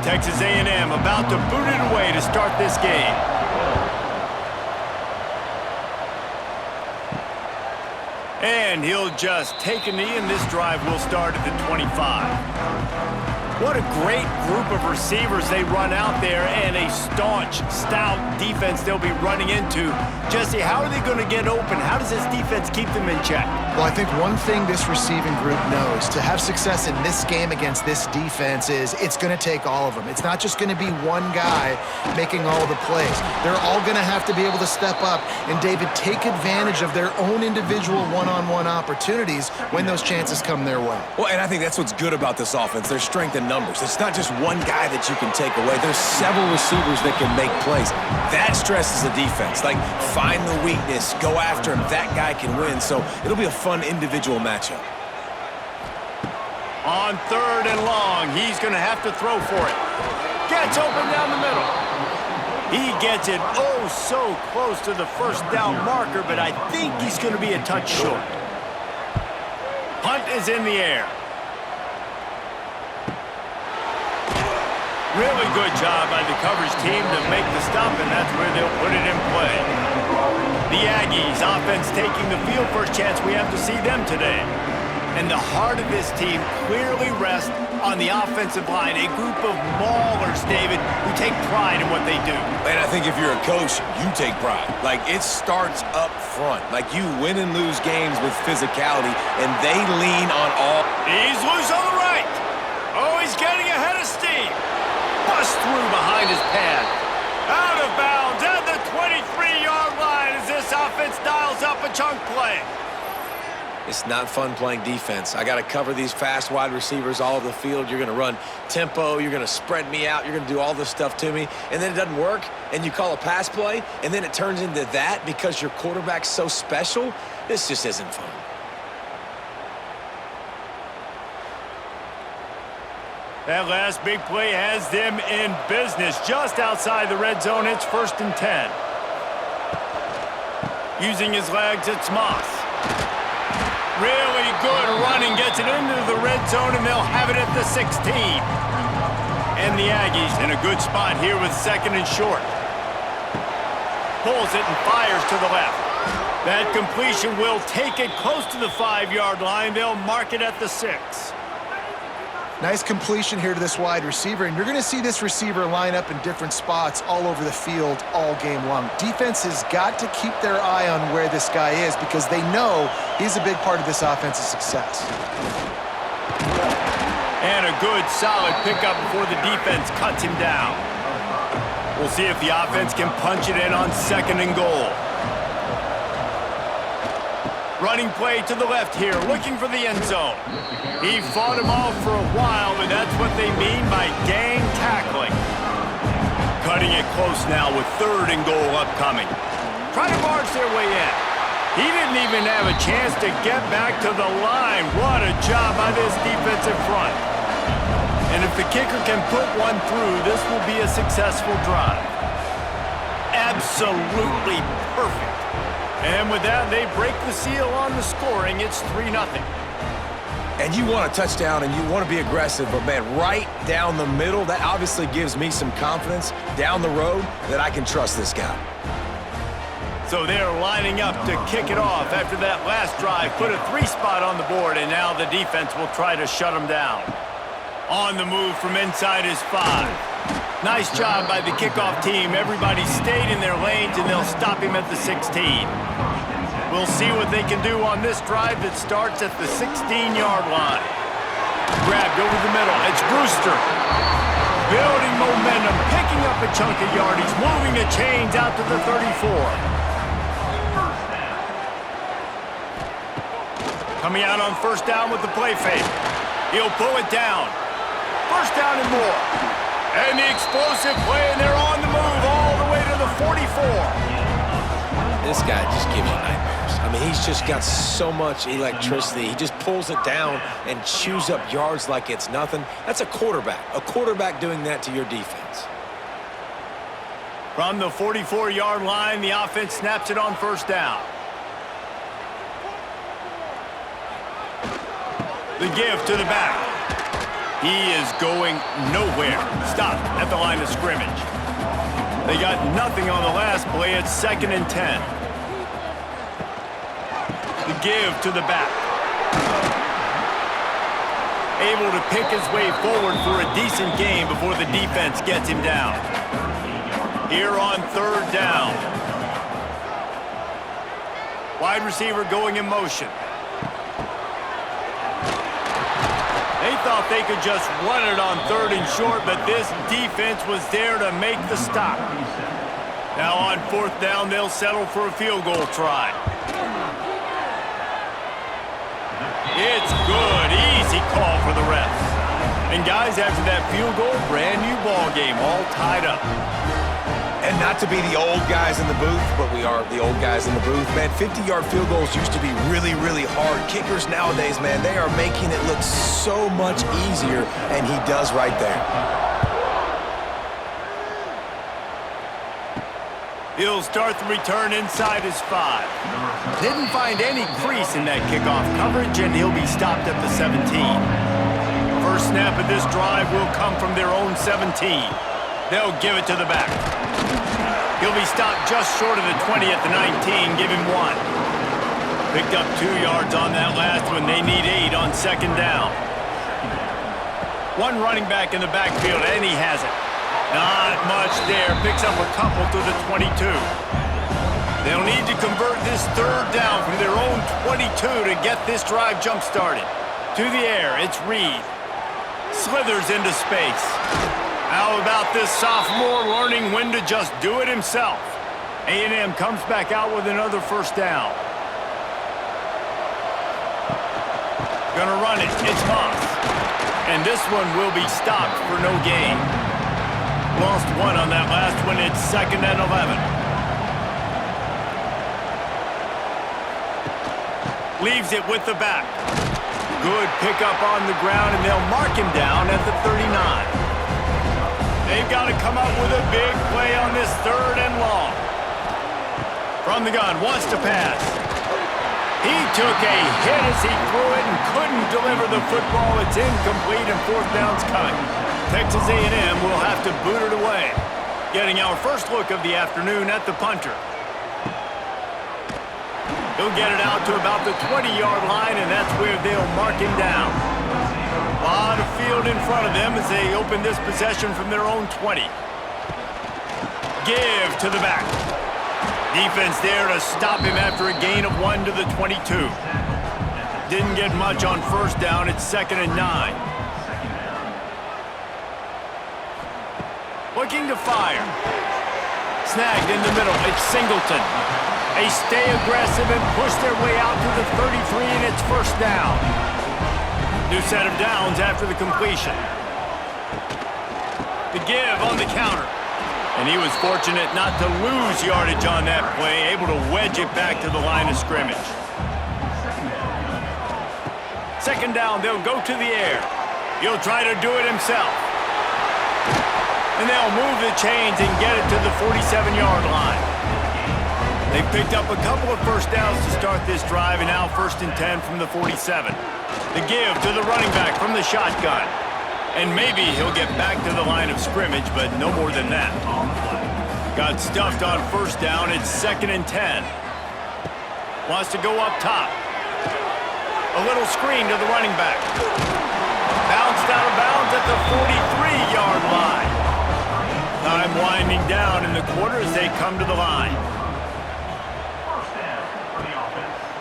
Texas A&M about to boot it away to start this game. And he'll just take a knee, and this drive will start at the 25. What a great group of receivers they run out there, and a staunch, stout defense they'll be running into. Jesse, how are they going to get open? How does this defense keep them in check? Well, I think one thing this receiving group knows to have success in this game against this defense is it's going to take all of them. It's not just going to be one guy making all of the plays. They're all going to have to be able to step up and, David, take advantage of their own individual one-on-one opportunities when those chances come their way. Well, and I think that's what's good about this offense. Their strength in numbers. It's not just one guy that you can take away. There's several receivers that can make plays. That stresses the defense. Like, find the weakness, go after him. That guy can win. So it'll be a fun individual matchup. On 3rd and long, he's going to have to throw for it. Gets open down the middle. He gets it oh so close to the first down marker, but I think he's going to be a touch short. Punt is in the air. Really good job by the coverage team to make the stop, and that's where they'll put it in play. The Aggies offense taking the field. First chance we have to see them today. And the heart of this team clearly rests on the offensive line, a group of maulers, David, who take pride in what they do. And I think if you're a coach, you take pride. Like, it starts up front. Like, you win and lose games with physicality, and they lean on all. He's loose on the right. Oh, he's getting ahead of steam. Bust through behind his pad. Out of bounds at the 23-yard line as this offense dials up a chunk play. It's not fun playing defense. I got to cover these fast wide receivers all over the field. You're going to run tempo. You're going to spread me out. You're going to do all this stuff to me. And then it doesn't work, and you call a pass play, and then it turns into that because your quarterback's so special. This just isn't fun. That last big play has them in business. Just outside the red zone, it's 1st and 10. Using his legs, it's Moss. Really good running, gets it into the red zone, and they'll have it at the 16. And the Aggies in a good spot here with 2nd and short. Pulls it and fires to the left. That completion will take it close to the 5-yard line. They'll mark it at the 6. Nice completion here to this wide receiver, and you're going to see this receiver line up in different spots all over the field all game long. Defense has got to keep their eye on where this guy is because they know he's a big part of this offense's success. And a good, solid pickup before the defense cuts him down. We'll see if the offense can punch it in on 2nd and goal. Running play to the left here, looking for the end zone. He fought him off for a while, but that's what they mean by gang tackling. Cutting it close now with 3rd and goal upcoming. Trying to march their way in. He didn't even have a chance to get back to the line. What a job by this defensive front. And if the kicker can put one through, this will be a successful drive. Absolutely perfect. And with that, they break the seal on the scoring. It's 3-0. And you want a touchdown and you want to be aggressive, but, man, right down the middle, that obviously gives me some confidence down the road that I can trust this guy. So they're lining up to kick it off after that last drive. Put a 3-spot on the board, and now the defense will try to shut them down. On the move from inside his 5. Nice job by the kickoff team. Everybody stayed in their lanes, and they'll stop him at the 16. We'll see what they can do on this drive that starts at the 16-yard line. Grabbed over the middle. It's Brewster. Building momentum, picking up a chunk of yardage, moving the chains out to the 34. Coming out on 1st down with the play fake. He'll pull it down. 1st down and more. And the explosive play, and they're on the move all the way to the 44. This guy just gives you nightmares. I mean, he's just got so much electricity. He just pulls it down and chews up yards like it's nothing. That's a quarterback doing that to your defense. From the 44-yard line, the offense snaps it on 1st down. The give to the back. He is going nowhere. Stop at the line of scrimmage. They got nothing on the last play. It's 2nd and 10. The give to the back. Able to pick his way forward for a decent game before the defense gets him down. Here on 3rd down. Wide receiver going in motion. They thought they could just run it on 3rd and short, but this defense was there to make the stop. Now on 4th down, they'll settle for a field goal try. It's good. Easy call for the refs. And guys, after that field goal, brand new ball game, all tied up. And not to be the old guys in the booth, but we are the old guys in the booth. Man, 50-yard field goals used to be really, really hard. Kickers nowadays, man, they are making it look so much easier, and he does right there. He'll start the return inside his 5. Didn't find any crease in that kickoff coverage, and he'll be stopped at the 17. First snap of this drive will come from their own 17. They'll give it to the back. He'll be stopped just short of the 20 at the 19, give him 1. Picked up 2 yards on that last one. They need 8 on 2nd down. One running back in the backfield, and he has it. Not much there. Picks up a couple to the 22. They'll need to convert this 3rd down from their own 22 to get this drive jump-started. To the air, it's Reed. Slithers into space. How about this sophomore learning when to just do it himself? A&M comes back out with another 1st down. Gonna run it. It's Moss. And this one will be stopped for no gain. Lost 1 on that last one. It's 2nd and 11. Leaves it with the back. Good pickup on the ground, and they'll mark him down at the 39. They've got to come up with a big play on this 3rd and long. From the gun, wants to pass. He took a hit as he threw it and couldn't deliver the football. It's incomplete, and 4th down's coming. Texas A&M will have to boot it away. Getting our first look of the afternoon at the punter. He'll get it out to about the 20-yard line, and that's where they'll mark him down. A lot of field in front of them as they open this possession from their own 20. Give to the back. Defense there to stop him after a gain of 1 to the 22. Didn't get much on 1st down. It's 2nd and 9. Looking to fire. Snagged in the middle. It's Singleton. They stay aggressive and push their way out to the 33, and it's 1st down. New set of downs after the completion. The give on the counter. And he was fortunate not to lose yardage on that play, able to wedge it back to the line of scrimmage. 2nd down, they'll go to the air. He'll try to do it himself. And they'll move the chains and get it to the 47-yard line. They picked up a couple of 1st downs to start this drive, and now 1st and 10 from the 47. The give to the running back from the shotgun. And maybe he'll get back to the line of scrimmage, but no more than that. Got stuffed on 1st down. It's 2nd and 10. Wants to go up top. A little screen to the running back. Bounced out of bounds at the 43-yard line. Time winding down in the quarter as they come to the line.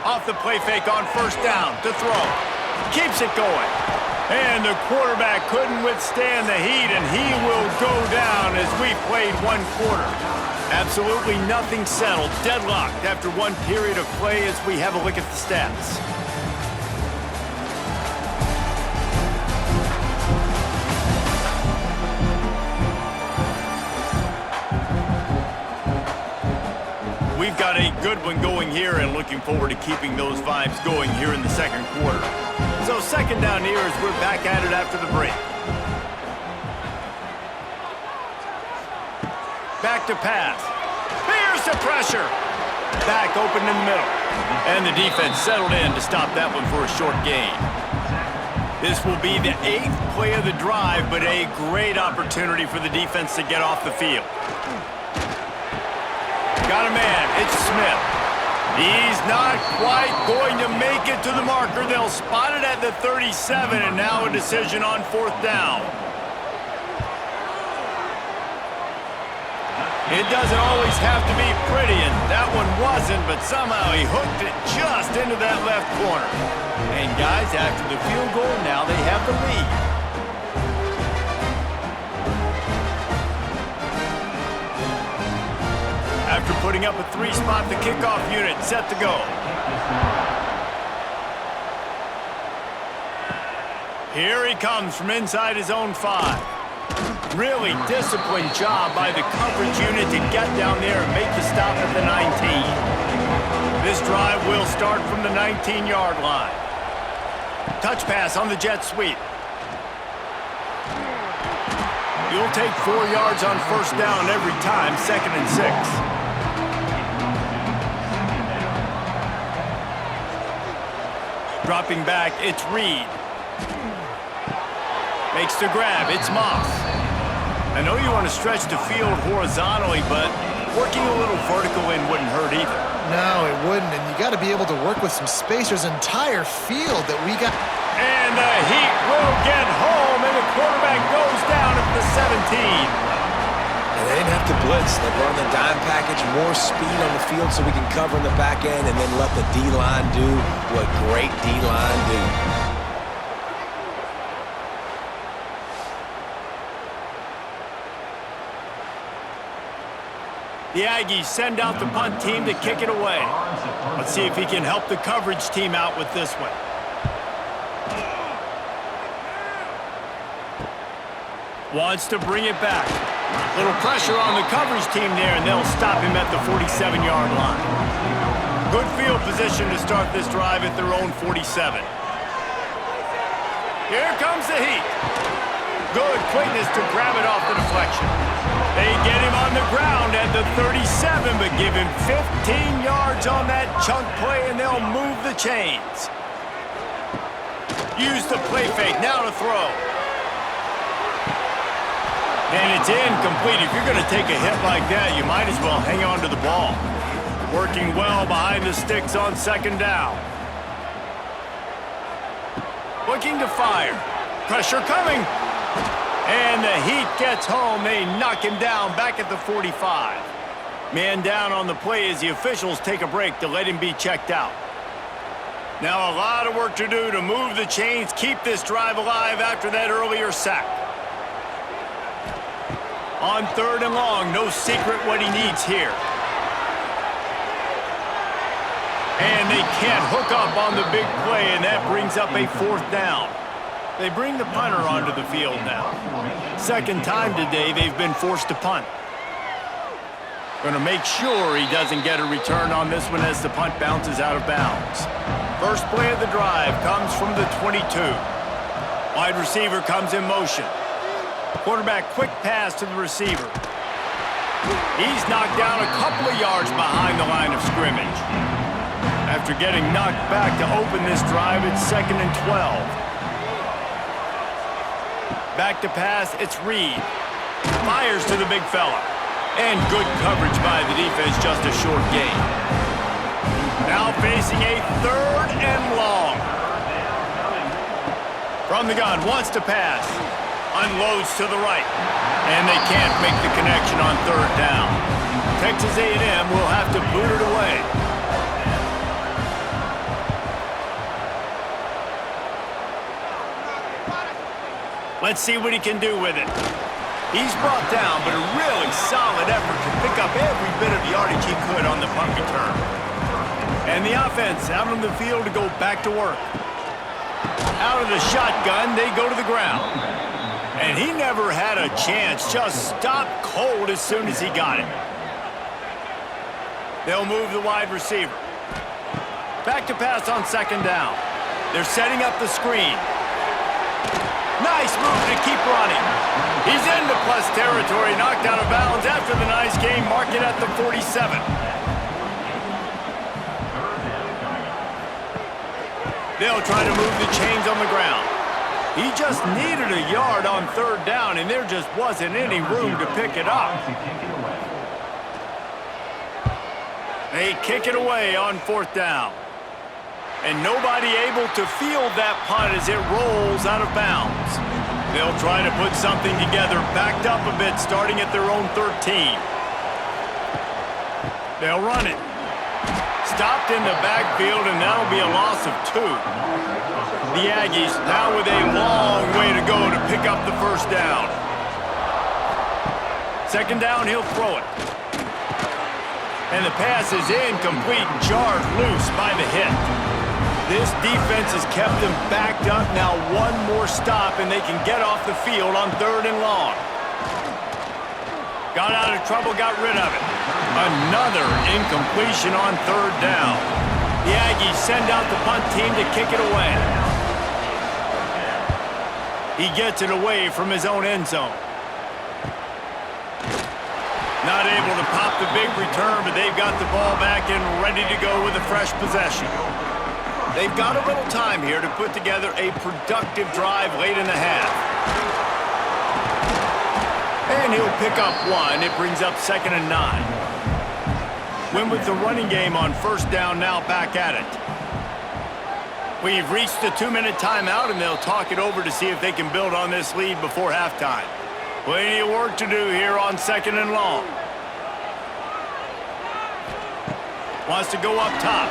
Off the play fake on 1st down to throw. Keeps it going. And the quarterback couldn't withstand the heat, and he will go down as we played 1 quarter. Absolutely nothing settled. Deadlocked after 1 period of play as we have a look at the stats. We've got a good one going here and looking forward to keeping those vibes going here in the 2nd quarter. So 2nd down here as we're back at it after the break. Back to pass. Here's the pressure. Back open in the middle. And the defense settled in to stop that one for a short gain. This will be the 8th play of the drive, but a great opportunity for the defense to get off the field. Got a man. It's Smith. He's not quite going to make it to the marker. They'll spot it at the 37, and now a decision on 4th down. It doesn't always have to be pretty, and that one wasn't, but somehow he hooked it just into that left corner. And guys, after the field goal, now they have the lead. After putting up a 3-spot, the kickoff unit set to go. Here he comes from inside his own 5. Really disciplined job by the coverage unit to get down there and make the stop at the 19. This drive will start from the 19-yard line. Touch pass on the jet sweep. You'll take 4 yards on 1st down every time, 2nd and 6. Dropping back, it's Reed. Makes the grab, it's Moss. I know you want to stretch the field horizontally, but working a little vertical in wouldn't hurt either. No, it wouldn't, and you got to be able to work with some space. There's an entire field that we got. And the Heat will get home, and the quarterback goes down at the 17. And they didn't have to blitz. They brought in the dime package, more speed on the field so we can cover in the back end and then let the D-line do what great D-line do. The Aggies send out the punt team to kick it away. Let's see if he can help the coverage team out with this one. Wants to bring it back. Little pressure on the coverage team there, and they'll stop him at the 47-yard line. Good field position to start this drive at their own 47. Here comes the Heat. Good quickness to grab it off the deflection. They get him on the ground at the 37, but give him 15 yards on that chunk play, and they'll move the chains. Use the play fake, now to throw. And it's incomplete. If you're going to take a hit like that, you might as well hang on to the ball. Working well behind the sticks on 2nd down. Looking to fire. Pressure coming. And the Heat gets home. They knock him down back at the 45. Man down on the play as the officials take a break to let him be checked out. Now a lot of work to do to move the chains, keep this drive alive after that earlier sack. On 3rd and long, no secret what he needs here. And they can't hook up on the big play, and that brings up a 4th down. They bring the punter onto the field now. 2nd time today they've been forced to punt. Going to make sure he doesn't get a return on this one as the punt bounces out of bounds. First play of the drive comes from the 22. Wide receiver comes in motion. Quarterback quick pass to the receiver. He's knocked down a couple of yards behind the line of scrimmage. After getting knocked back to open this drive, it's 2nd and 12. Back to pass, it's Reed. Fires to the big fella. And good coverage by the defense, just a short gain. Now facing a 3rd and long. From the gun, wants to pass. Unloads to the right. And they can't make the connection on 3rd down. Texas A&M will have to boot it away. Let's see what he can do with it. He's brought down, but a really solid effort to pick up every bit of yardage he could on the punt return. And the offense out on the field to go back to work. Out of the shotgun, they go to the ground. And he never had a chance, just stopped cold as soon as he got it. They'll move the wide receiver. Back to pass on 2nd down. They're setting up the screen. Nice move to keep running. He's into plus territory, knocked out of bounds after the nice game. Mark it at the 47. They'll try to move the chains on the ground. He just needed a yard on third down, and there just wasn't any room to pick it up. They kick it away on fourth down. And nobody able to field that punt as it rolls out of bounds. They'll try to put something together, backed up a bit, starting at their own 13. They'll run it. Stopped in the backfield, and that'll be a loss of 2. The Aggies now with a long way to go to pick up the first down. Second down, he'll throw it. And the pass is incomplete, jarred loose by the hit. This defense has kept them backed up. Now one more stop, and they can get off the field on third and long. Got out of trouble, got rid of it. Another incompletion on third down. The Aggies send out the punt team to kick it away. He gets it away from his own end zone. Not able to pop the big return, but they've got the ball back and ready to go with a fresh possession. They've got a little time here to put together a productive drive late in the half. And he'll pick up 1. It brings up 2nd and 9. Win with the running game on first down, now back at it. We've reached the 2-minute timeout, and they'll talk it over to see if they can build on this lead before halftime. Plenty of work to do here on 2nd and long. Wants to go up top.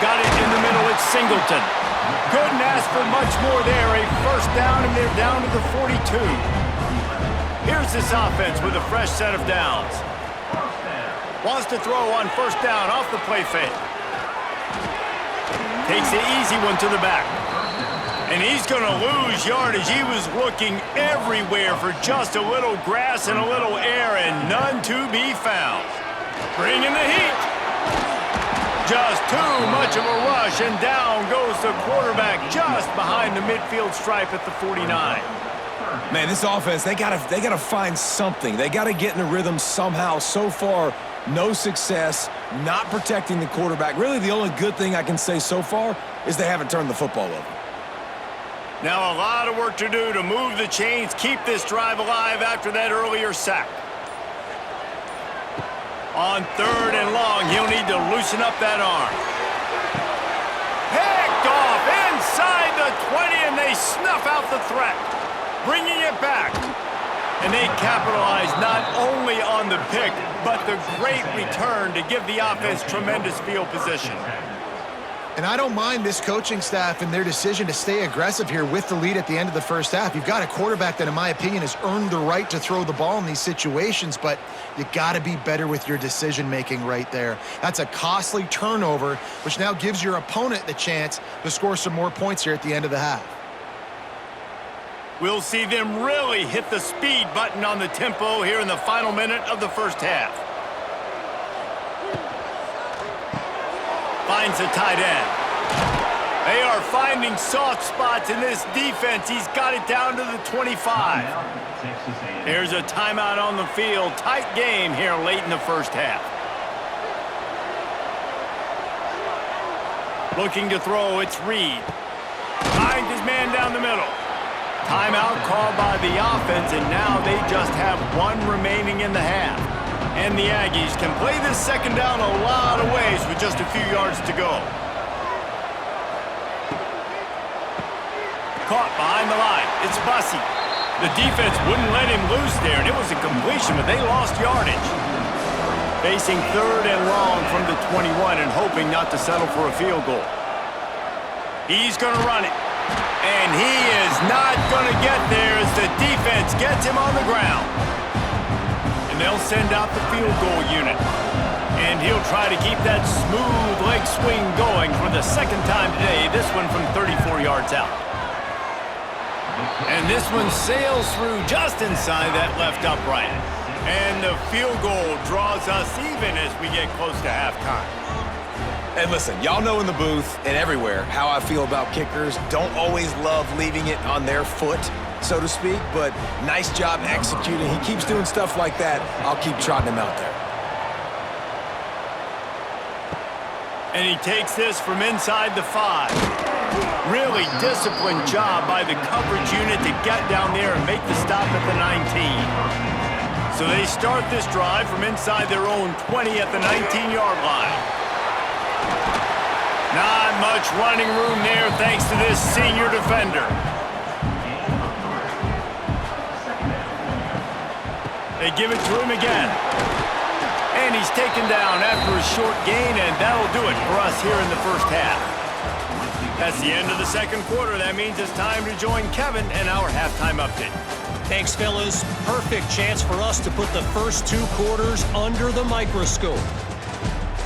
Got it in the middle, it's Singleton. Couldn't ask for much more there. A first down, and they're down to the 42. Here's this offense with a fresh set of downs. Wants to throw on first down off the play fake. Takes the easy one to the back. And he's going to lose yardage. He was looking everywhere for just a little grass and a little air, and none to be found. Bringing the heat. Just too much of a rush, and down goes the quarterback just behind the midfield stripe at the 49. Man, this offense, they gotta find something. They gotta get in a rhythm somehow. So far, no success, not protecting the quarterback. Really, the only good thing I can say so far is they haven't turned the football over. Now a lot of work to do to move the chains, keep this drive alive after that earlier sack. On third and long, he'll need to loosen up that arm. Picked off inside the 20, and they snuff out the threat. Bringing it back. And they capitalize not only on the pick, but the great return to give the offense tremendous field position. And I don't mind this coaching staff and their decision to stay aggressive here with the lead at the end of the first half. You've got a quarterback that, in my opinion, has earned the right to throw the ball in these situations, but you got to be better with your decision-making right there. That's a costly turnover, which now gives your opponent the chance to score some more points here at the end of the half. We'll see them really hit the speed button on the tempo here in the final minute of the first half. Finds a tight end. They are finding soft spots in this defense. He's got it down to the 25. There's a timeout on the field. Tight game here late in the first half. Looking to throw, it's Reed. Finds his man down the middle. Timeout called by the offense, and now they just have 1 remaining in the half. And the Aggies can play this second down a lot of ways with just a few yards to go. Caught behind the line. It's Bussey. The defense wouldn't let him loose there, and it was a completion, but they lost yardage. Facing third and long from the 21 and hoping not to settle for a field goal. He's going to run it. And he is not going to get there as the defense gets him on the ground. And they'll send out the field goal unit. And he'll try to keep that smooth leg swing going for the second time today, this one from 34 yards out. And this one sails through just inside that left upright. And the field goal draws us even as we get close to halftime. And listen, y'all know in the booth and everywhere how I feel about kickers. Don't always love leaving it on their foot, so to speak, but nice job executing. He keeps doing stuff like that. I'll keep trotting him out there. And he takes this from inside the 5. Really disciplined job by the coverage unit to get down there and make the stop at the 19. So they start this drive from inside their own 20 at the 19-yard line. Not much running room there thanks to this senior defender. They give it to him again. And he's taken down after a short gain, and that'll do it for us here in the first half. That's the end of the second quarter. That means it's time to join Kevin and our halftime update. Thanks, fellas. Perfect chance for us to put the first 2 quarters under the microscope.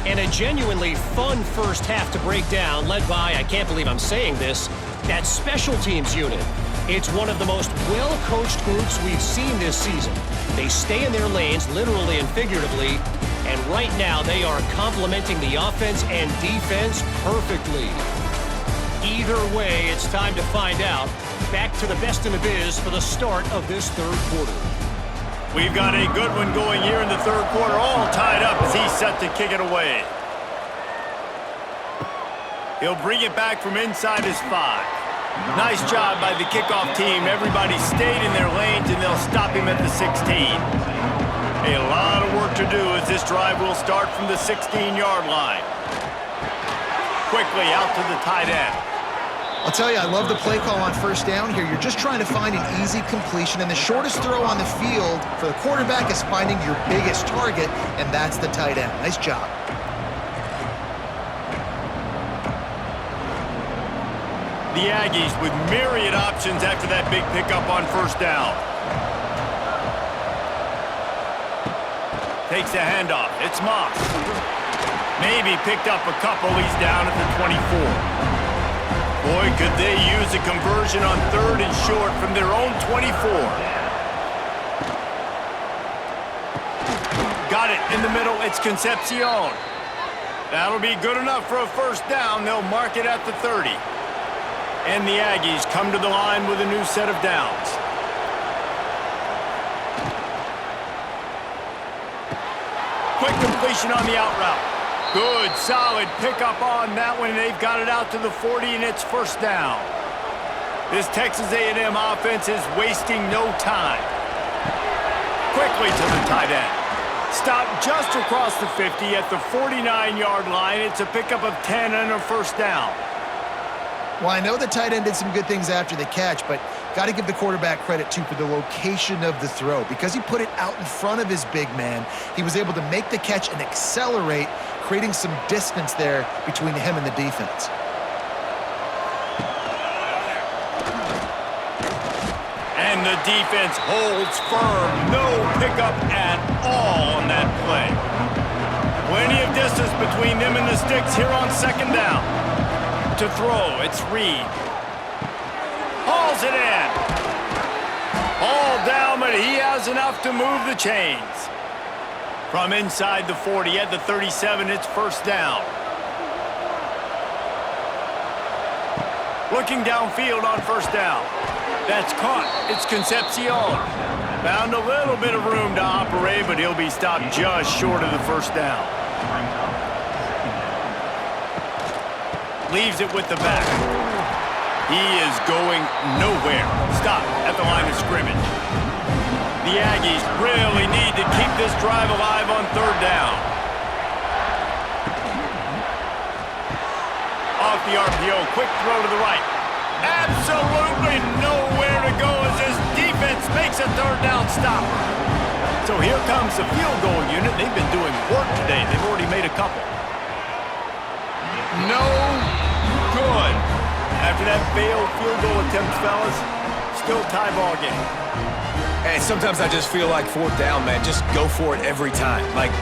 And a genuinely fun first half to break down, led by, I can't believe I'm saying this, that special teams unit. It's one of the most well-coached groups we've seen this season. They stay in their lanes, literally and figuratively, and right now they are complementing the offense and defense perfectly. Either way, it's time to find out. Back to the best in the biz for the start of this third quarter. We've got a good one going here in the third quarter, all tied up as he's set to kick it away. He'll bring it back from inside his 5. Nice job by the kickoff team. Everybody stayed in their lanes, and they'll stop him at the 16. A lot of work to do as this drive will start from the 16-yard line. Quickly out to the tight end. I'll tell you, I love the play call on first down here. You're just trying to find an easy completion, and the shortest throw on the field for the quarterback is finding your biggest target, and that's the tight end. Nice job. The Aggies with myriad options after that big pickup on first down. Takes a handoff. It's Moss. Maybe picked up a couple. He's down at the 24. Boy, could they use a conversion on 3rd and short from their own 24. Got it in the middle. It's Concepcion. That'll be good enough for a first down. They'll mark it at the 30. And the Aggies come to the line with a new set of downs. Quick completion on the out route. Good, solid pickup on that one, and they've got it out to the 40, and it's first down. This Texas A&M offense is wasting no time. Quickly to the tight end. Stop just across the 50 at the 49-yard line. It's a pickup of 10 and a first down. Well, I know the tight end did some good things after the catch, but got to give the quarterback credit, too, for the location of the throw. Because he put it out in front of his big man, he was able to make the catch and accelerate, creating some distance there between him and the defense. And the defense holds firm. No pickup at all on that play. Plenty of distance between them and the sticks here on second down. To throw, it's Reed. Hauls it in. All down, but he has enough to move the chains. From inside the 40 at the 37, it's first down. Looking downfield on first down. That's caught. It's Concepcion. Found a little bit of room to operate, but he'll be stopped just short of the first down. Leaves it with the back. He is going nowhere. Stop at the line of scrimmage. The Aggies really need to keep this drive alive on third down. Off the RPO, quick throw to the right. Absolutely nowhere to go as this defense makes a third down stop. So here comes the field goal unit. They've been doing work today. They've already made a couple. No good. After that failed field goal attempt, fellas, still tie ball game. And sometimes I just feel like fourth down, man, just go for it every time. Like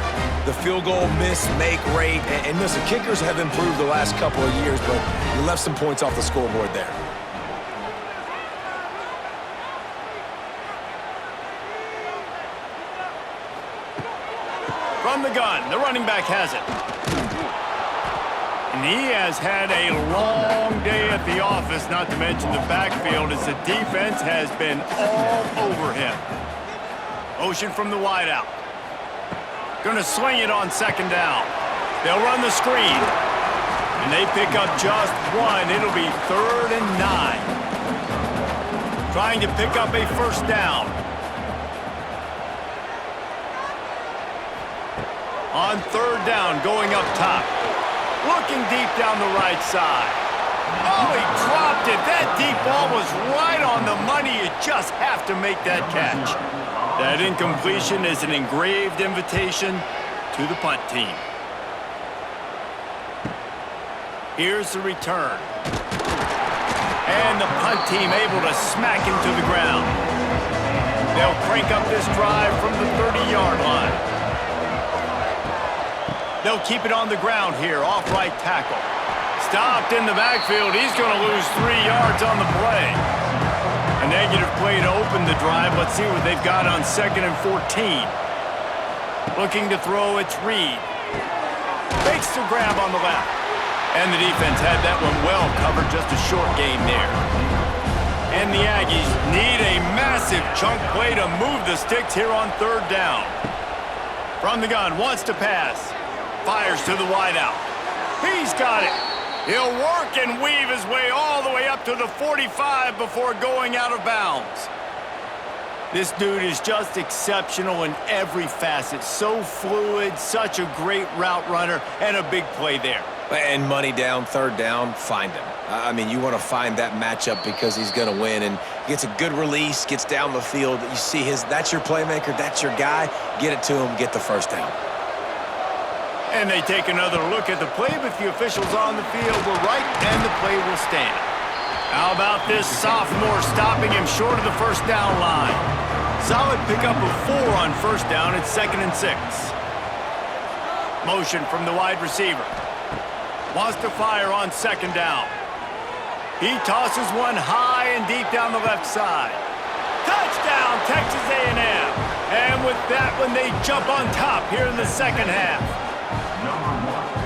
the field goal miss, make rate. And listen, kickers have improved the last couple of years, but you left some points off the scoreboard there. From the gun, the running back has it. And he has had a long day at the office, not to mention the backfield, as the defense has been all over him. Motion from the wideout. Going to swing it on second down. They'll run the screen. And they pick up just one. It'll be 3rd and 9. Trying to pick up a first down. On 3rd down, going up top. Looking deep down the right side. Oh, he dropped it. That deep ball was right on the money. You just have to make that catch. That incompletion is an engraved invitation to the punt team. Here's the return. And the punt team able to smack him to the ground. They'll crank up this drive from the 30-yard line. They'll keep it on the ground here, off right tackle. Stopped in the backfield. He's going to lose 3 yards on the play. A negative play to open the drive. Let's see what they've got on 2nd and 14. Looking to throw, it's Reed. Fakes the grab on the left. And the defense had that one well covered, just a short gain there. And the Aggies need a massive chunk play to move the sticks here on 3rd down. From the gun, wants to pass. Fires to the wideout. He's got it. He'll work and weave his way all the way up to the 45 before going out of bounds. This dude is just exceptional in every facet. So fluid, such a great route runner, and a big play there. And money down, 3rd down, find him. I mean, you want to find that matchup because he's going to win, and gets a good release, gets down the field. You see that's your playmaker, that's your guy. Get it to him, get the first down. And they take another look at the play, but the officials on the field were right, and the play will stand. How about this sophomore stopping him short of the first down line? Solid pickup of 4 on 1st down. It's 2nd and 6. Motion from the wide receiver. Wants to fire on 2nd down. He tosses one high and deep down the left side. Touchdown, Texas A&M. And with that one, they jump on top here in the 2nd half.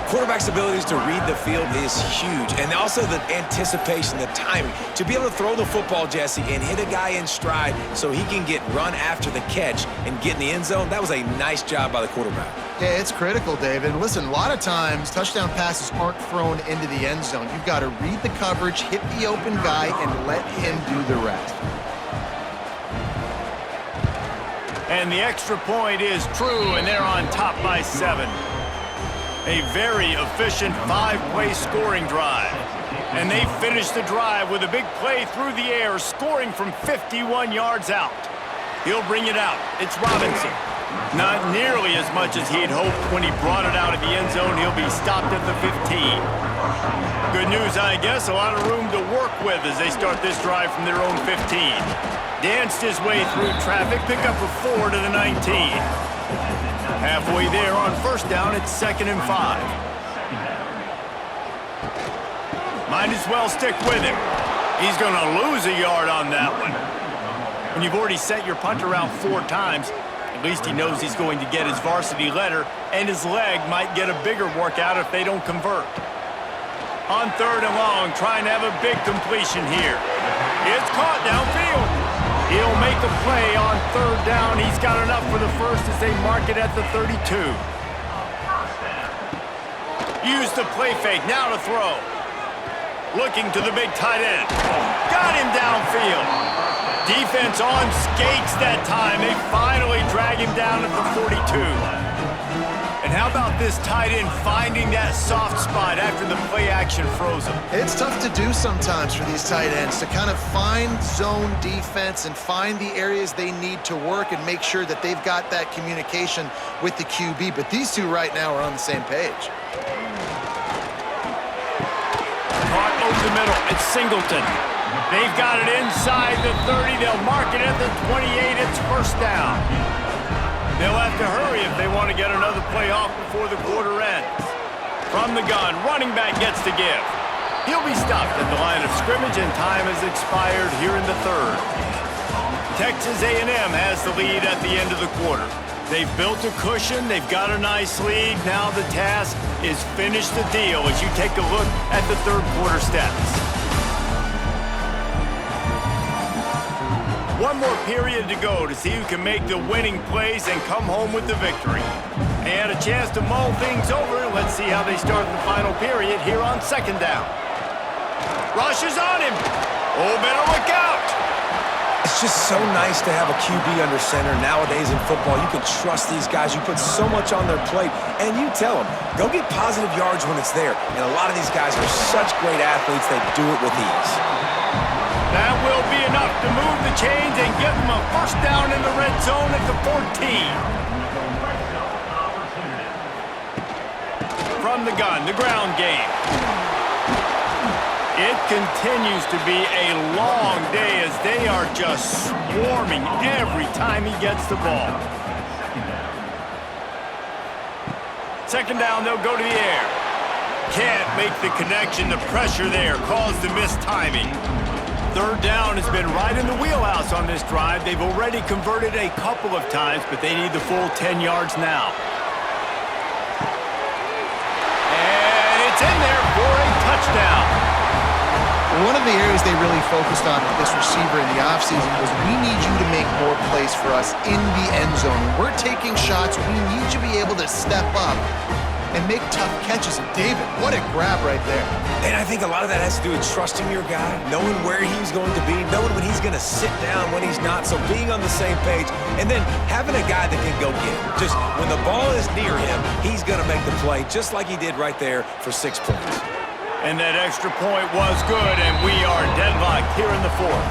Quarterback's abilities to read the field is huge, and also the anticipation, the timing. To be able to throw the football, Jesse, and hit a guy in stride so he can get run after the catch and get in the end zone, that was a nice job by the quarterback. Yeah, it's critical, David. Listen, a lot of times touchdown passes aren't thrown into the end zone. You've got to read the coverage, hit the open guy, and let him do the rest. And the extra point is true, and they're on top by 7. A very efficient 5-play scoring drive. And they finish the drive with a big play through the air, scoring from 51 yards out. He'll bring it out. It's Robinson. Not nearly as much as he'd hoped when he brought it out of the end zone. He'll be stopped at the 15. Good news, I guess. A lot of room to work with as they start this drive from their own 15. Danced his way through traffic. Pick up a 4 to the 19. Halfway there on 1st down, it's 2nd and 5. Might as well stick with him. He's going to lose a yard on that one. When you've already sent your punter out 4 times, at least he knows he's going to get his varsity letter, and his leg might get a bigger workout if they don't convert. On 3rd and long, trying to have a big completion here. It's caught downfield. He'll make the play on 3rd down. He's got enough for the first as they mark it at the 32. Use the play fake, now to throw. Looking to the big tight end. Got him downfield. Defense on skates that time. They finally drag him down at the 42. And how about this tight end finding that soft spot after the play action froze him? It's tough to do sometimes for these tight ends to kind of find zone defense and find the areas they need to work and make sure that they've got that communication with the QB. But these two right now are on the same page. Caught over the middle. It's Singleton. They've got it inside the 30. They'll mark it at the 28. It's 1st down. They'll have to hurry if they want to get another play off before the quarter ends. From the gun, running back gets to give. He'll be stopped at the line of scrimmage, and time has expired here in the 3rd. Texas A&M has the lead at the end of the quarter. They've built a cushion. They've got a nice lead. Now the task is finish the deal as you take a look at the 3rd quarter stats. One more period to go to see who can make the winning plays and come home with the victory. They had a chance to mull things over. Let's see how they start the final period here on second down. Rushes on him. Oh, better look out. It's just so nice to have a QB under center. Nowadays in football, you can trust these guys. You put so much on their plate, and you tell them, go get positive yards when it's there. And a lot of these guys are such great athletes, they do it with ease. That will be enough to move the chains and give them a first down in the red zone at the 14. From the gun, the ground game. It continues to be a long day as they are just swarming every time he gets the ball. Second down, they'll go to the air. Can't make the connection. The pressure there caused the missed timing. Third down has been right in the wheelhouse on this drive. They've already converted a couple of times, but they need the full 10 yards now. It's in there for a touchdown. One of the areas they really focused on with this receiver in the offseason was we need you to make more plays for us in the end zone. When we're taking shots, we need you to be able to step up and make tough catches. And David, what a grab right there. And I think a lot of that has to do with trusting your guy, knowing where he's going to be, knowing when he's going to sit down, when he's not, so being on the same page, and then having a guy that can go get it. Just when the ball is near him, he's going to make the play, just like he did right there for 6 points. And that extra point was good, and we are deadlocked here in the fourth.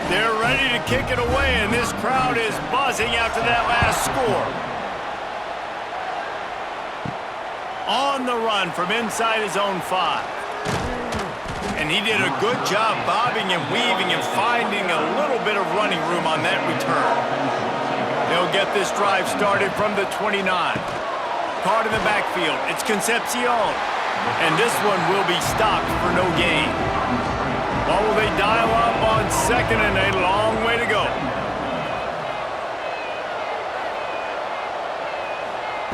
They're ready to kick it away, and this crowd is buzzing after that last score. On the run from inside his own 5. And he did a good job bobbing and weaving and finding a little bit of running room on that return. They'll get this drive started from the 29. Caught in the backfield. It's Concepcion. And this one will be stopped for no gain. What will they dial up on second and a long way to go?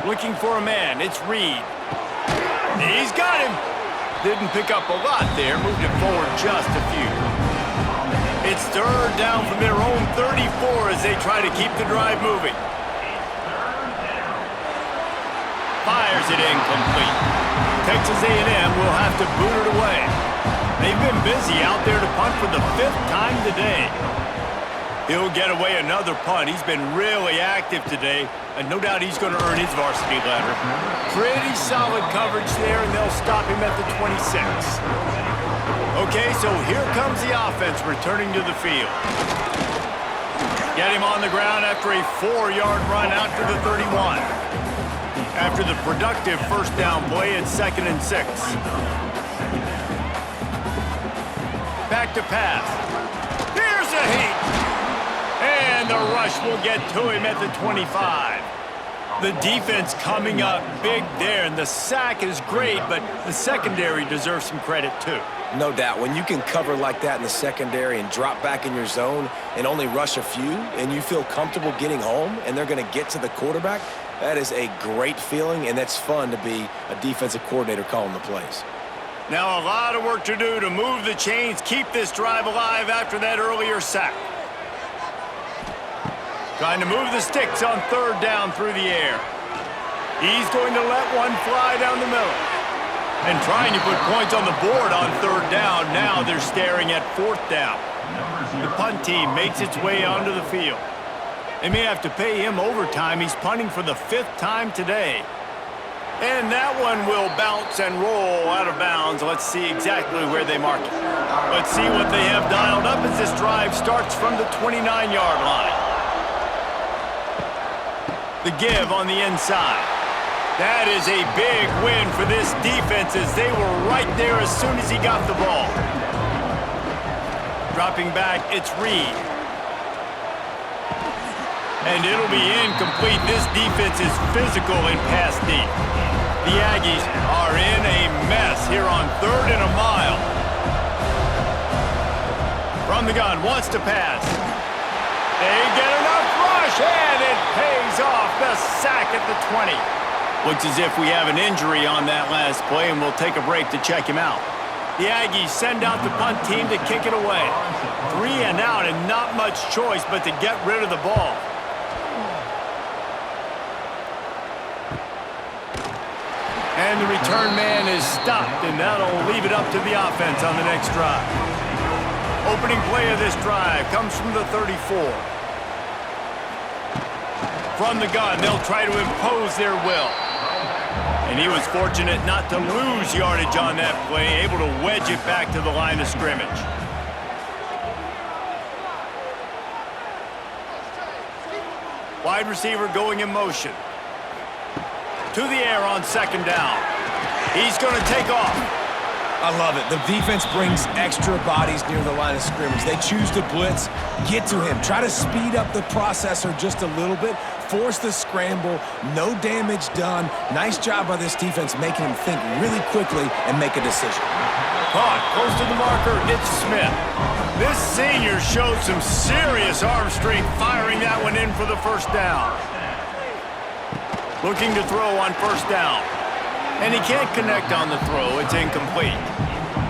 Looking for a man. It's Reed. He's got him. Didn't pick up a lot there. Moved it forward just a few. It's third down from their own 34 as they try to keep the drive moving. Fires it incomplete. Texas A&M will have to boot it away. They've been busy out there to punt for the 5th time today. He'll get away another punt. He's been really active today, and no doubt he's going to earn his varsity letter. Pretty solid coverage there, and they'll stop him at the 26. Okay, so here comes the offense returning to the field. Get him on the ground after a 4-yard run out to the 31. After the productive first down play, it's 2nd and 6. Back to pass. Here's a heat. And the rush will get to him at the 25. The defense coming up big there, and the sack is great, but the secondary deserves some credit too. No doubt. When you can cover like that in the secondary and drop back in your zone and only rush a few, and you feel comfortable getting home, and they're going to get to the quarterback, that is a great feeling, and that's fun to be a defensive coordinator calling the plays. Now a lot of work to do to move the chains, keep this drive alive after that earlier sack. Trying to move the sticks on third down through the air. He's going to let one fly down the middle. And trying to put points on the board on third down. Now they're staring at 4th down. The punt team makes its way onto the field. They may have to pay him overtime. He's punting for the 5th time today. And that one will bounce and roll out of bounds. Let's see exactly where they mark it. Let's see what they have dialed up as this drive starts from the 29-yard line. The give on the inside. That is a big win for this defense as they were right there as soon as he got the ball. Dropping back, it's Reed. And it'll be incomplete. This defense is physical in pass deep. The Aggies are in a mess here on 3rd and a mile. From the gun, wants to pass. They get enough rush, and it pays off. The sack at the 20. Looks as if we have an injury on that last play, and we'll take a break to check him out. The Aggies send out the punt team to kick it away. 3 and out, and not much choice but to get rid of the ball. And the return man is stopped, and that'll leave it up to the offense on the next drive. Opening play of this drive comes from the 34. From the gun, they'll try to impose their will. And he was fortunate not to lose yardage on that play, able to wedge it back to the line of scrimmage. Wide receiver going in motion. To the air on second down. He's going to take off. I love it. The defense brings extra bodies near the line of scrimmage. They choose to blitz, get to him, try to speed up the processor just a little bit, force the scramble, no damage done. Nice job by this defense making him think really quickly and make a decision. Caught, close to the marker, it's Smith. This senior showed some serious arm strength firing that one in for the first down. Looking to throw on first down. And he can't connect on the throw. It's incomplete.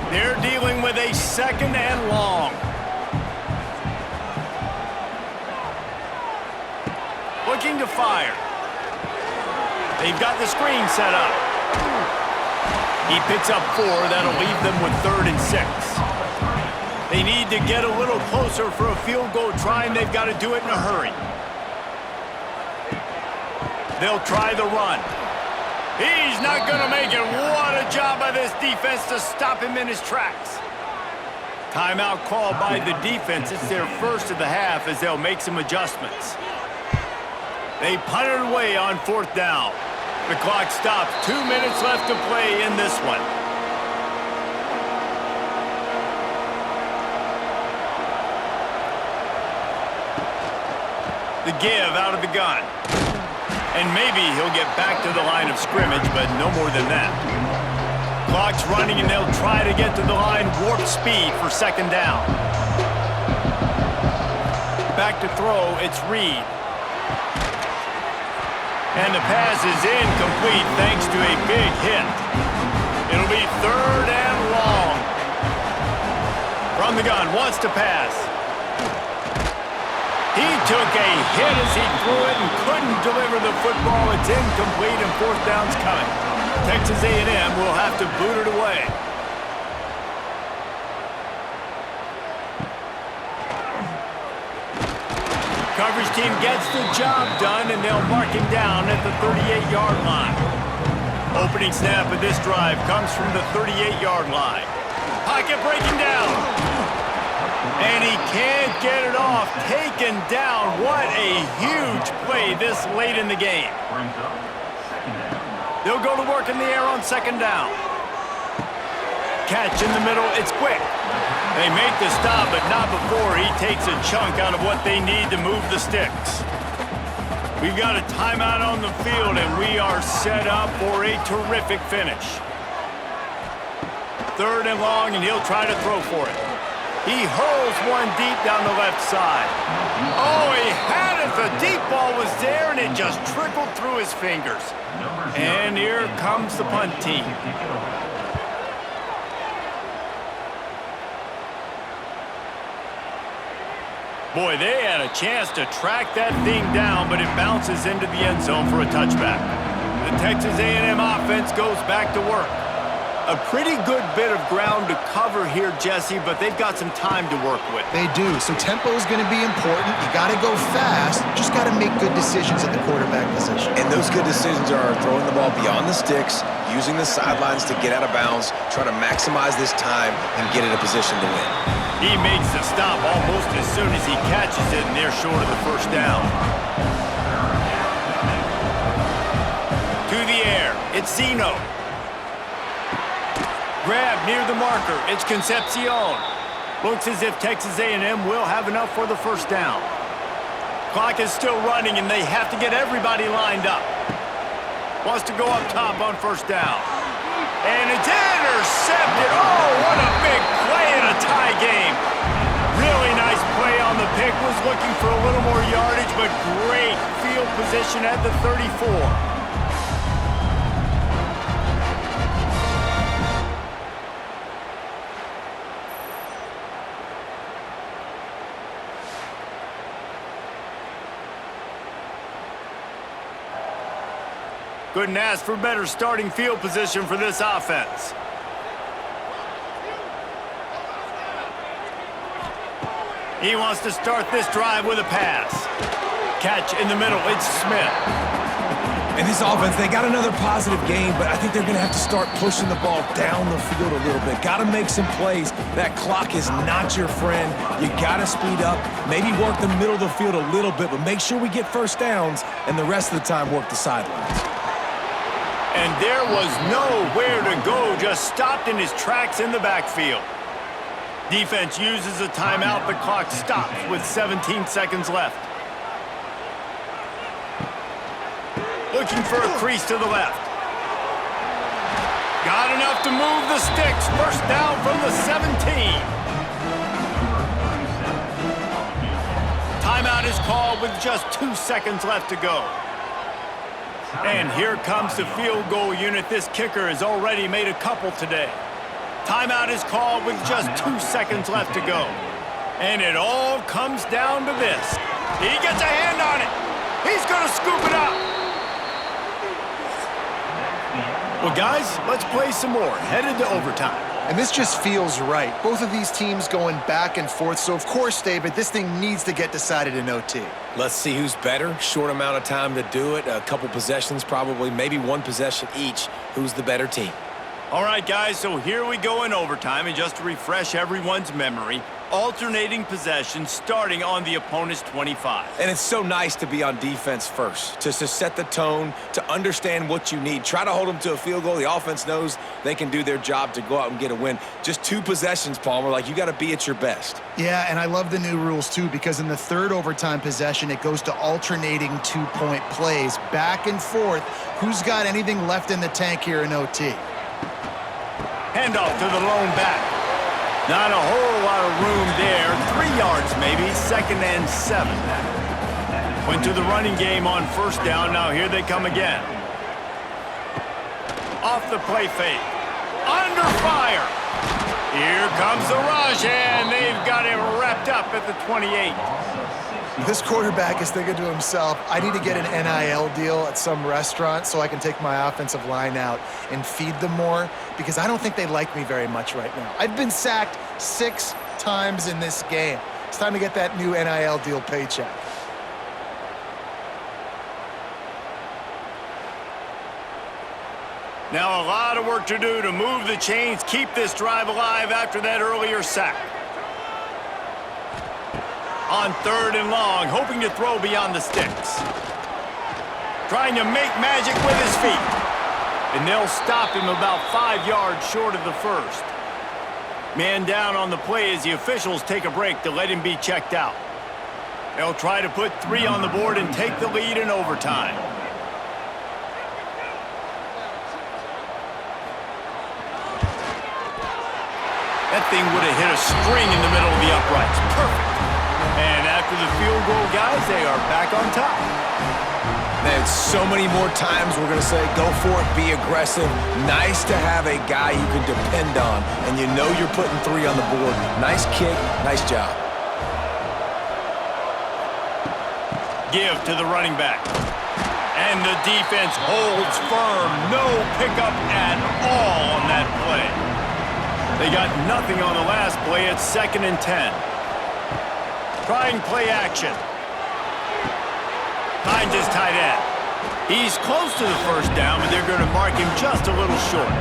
They're dealing with a second and long. Looking to fire. They've got the screen set up. He picks up 4. That'll leave them with 3rd and 6. They need to get a little closer for a field goal try, and they've got to do it in a hurry. They'll try the run. He's not going to make it. What a job by this defense to stop him in his tracks. Timeout called by the defense. It's their first of the half as they'll make some adjustments. They punt it away on 4th down. The clock stops. 2 minutes left to play in this one. The give out of the gun. And maybe he'll get back to the line of scrimmage, but no more than that. Clock's running, and they'll try to get to the line warp speed for second down. Back to throw, it's Reed. And the pass is incomplete thanks to a big hit. It'll be 3rd and long. From the gun, wants to pass. He took a hit as he threw it and couldn't deliver the football. It's incomplete and 4th down's coming. Texas A&M will have to boot it away. Coverage team gets the job done, and they'll mark him down at the 38-yard line. Opening snap of this drive comes from the 38-yard line. Pocket breaking down. And he can't get it off. Taken down. What a huge play this late in the game. They'll go to work in the air on second down. Catch in the middle. It's quick. They make the stop, but not before he takes a chunk out of what they need to move the sticks. We've got a timeout on the field, and we are set up for a terrific finish. 3rd and long, and he'll try to throw for it. He hurls one deep down the left side. Oh, he had it. The deep ball was there, and it just trickled through his fingers. And here comes the punt team. Boy, they had a chance to track that thing down, but it bounces into the end zone for a touchback. The Texas A&M offense goes back to work. A pretty good bit of ground to cover here, Jesse, but they've got some time to work with. They do. So tempo is going to be important. You got to go fast. Just got to make good decisions at the quarterback position. And those good decisions are throwing the ball beyond the sticks, using the sidelines to get out of bounds, trying to maximize this time and get in a position to win. He makes the stop almost as soon as he catches it, and they're short of the first down. To the air, it's Zeno. Grab near the marker. It's Concepcion. Looks as if Texas A&M will have enough for the first down. Clock is still running, and they have to get everybody lined up. Wants to go up top on first down. And it's intercepted. Oh, what a big play in a tie game. Really nice play on the pick. Was looking for a little more yardage, but great field position at the 34. Couldn't ask for better starting field position for this offense. He wants to start this drive with a pass. Catch in the middle, it's Smith. And this offense, they got another positive game, but I think they're going to have to start pushing the ball down the field a little bit. Got to make some plays. That clock is not your friend. You got to speed up, maybe work the middle of the field a little bit, but make sure we get first downs, and the rest of the time work the sidelines. And there was nowhere to go, just stopped in his tracks in the backfield. Defense uses a timeout. The clock stops with 17 seconds left. Looking for a crease to the left. Got enough to move the sticks. First down from the 17. Timeout is called with just 2 seconds left to go. And here comes the field goal unit. This kicker has already made a couple today. Timeout is called with just 2 seconds left to go. And it all comes down to this. He gets a hand on it. He's going to scoop it up. Well, guys, let's play some more. Headed to overtime. And this just feels right. Both of these teams going back and forth. So, of course, David, this thing needs to get decided in OT. Let's see who's better. Short amount of time to do it. A couple possessions probably, maybe one possession each. Who's the better team? All right, guys, so here we go in overtime. And just to refresh everyone's memory, alternating possessions starting on the opponent's 25. And it's so nice to be on defense first, just to set the tone, to understand what you need. Try to hold them to a field goal. The offense knows they can do their job to go out and get a win. Just 2 possessions, Palmer. Like, you got to be at your best. Yeah, and I love the new rules, too, because in the third overtime possession, it goes to alternating 2-point plays, back and forth. Who's got anything left in the tank here in OT? Handoff to the lone back. Not a whole lot of room there. 3 yards maybe, 2nd and 7. Went to the running game on first down. Now here they come again. Off the play fake. Under fire. Here comes the rush, and they've got him wrapped up at the 28. This quarterback is thinking to himself, I need to get an NIL deal at some restaurant so I can take my offensive line out and feed them more, because I don't think they like me very much right now. I've been sacked 6 times in this game. It's time to get that new NIL deal paycheck. Now a lot of work to do to move the chains, keep this drive alive after that earlier sack. On 3rd and long, hoping to throw beyond the sticks. Trying to make magic with his feet. And they'll stop him about 5 yards short of the first. Man down on the play as the officials take a break to let him be checked out. They'll try to put 3 on the board and take the lead in overtime. That thing would have hit a string in the middle of the uprights. Perfect. And after the field goal, guys, they are back on top. Man, so many more times we're going to say, go for it, be aggressive. Nice to have a guy you can depend on, and you know you're putting 3 on the board. Nice kick, nice job. Give to the running back. And the defense holds firm. No pickup at all on that play. They got nothing on the last play. It's 2nd and 10. Trying play action. Finds his tight end. He's close to the first down, but they're going to mark him just a little short.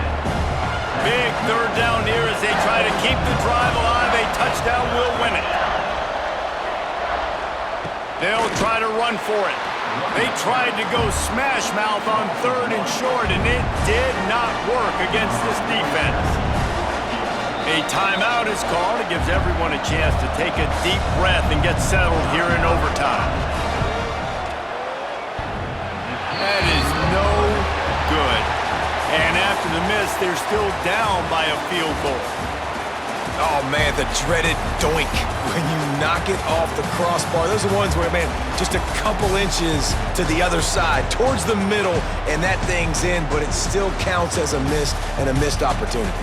Big 3rd down here as they try to keep the drive alive. A touchdown will win it. They'll try to run for it. They tried to go smash mouth on 3rd and short, and it did not work against this defense. A timeout is called. It gives everyone a chance to take a deep breath and get settled here in overtime. That is no good. And after the miss, they're still down by a field goal. Oh, man, the dreaded doink when you knock it off the crossbar. Those are ones where, man, just a couple inches to the other side, towards the middle, and that thing's in, but it still counts as a missed opportunity.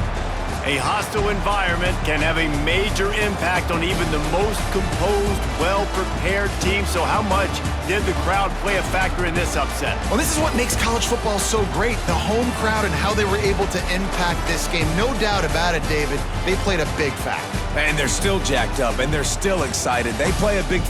A hostile environment can have a major impact on even the most composed, well-prepared team. So how much did the crowd play a factor in this upset? Well, this is what makes college football so great, the home crowd and how they were able to impact this game. No doubt about it, David, they played a big factor. And they're still jacked up, and they're still excited. They play a big